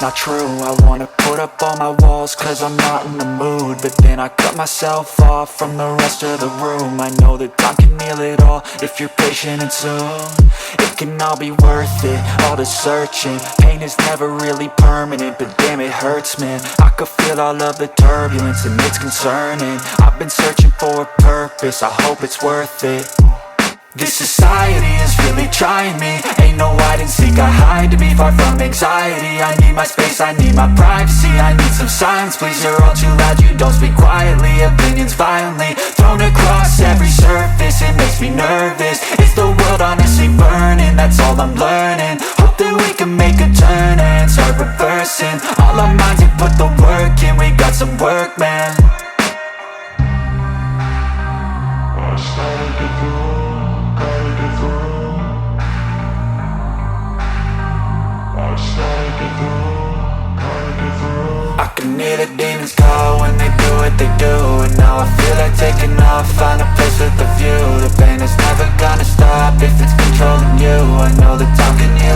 it's not true. I wanna put up all my walls cause I'm not in the mood, but then I cut myself off from the rest of the room. I know that time can heal it all if you're patient and soon it can all be worth it, all the searching. Pain is never really permanent, but damn it hurts, man. I could feel all of the turbulence and it's concerning. I've been searching for a purpose, I hope it's worth it. This society is really trying me. Ain't no hide and seek, I hide to be far from anxiety. I need my space, I need my privacy. I need some silence, please, you're all too loud. You don't speak quietly, opinions violently thrown across every surface. It makes me nervous, it's the world honestly burning. That's all I'm learning, hope that we can make a turn and start reversing. All our minds have put the work in, we got some work, man. I can hear the demons call when they do what they do, and now I feel like taking off, find a place with a view. The pain is never gonna stop if it's controlling you. I know that time can heal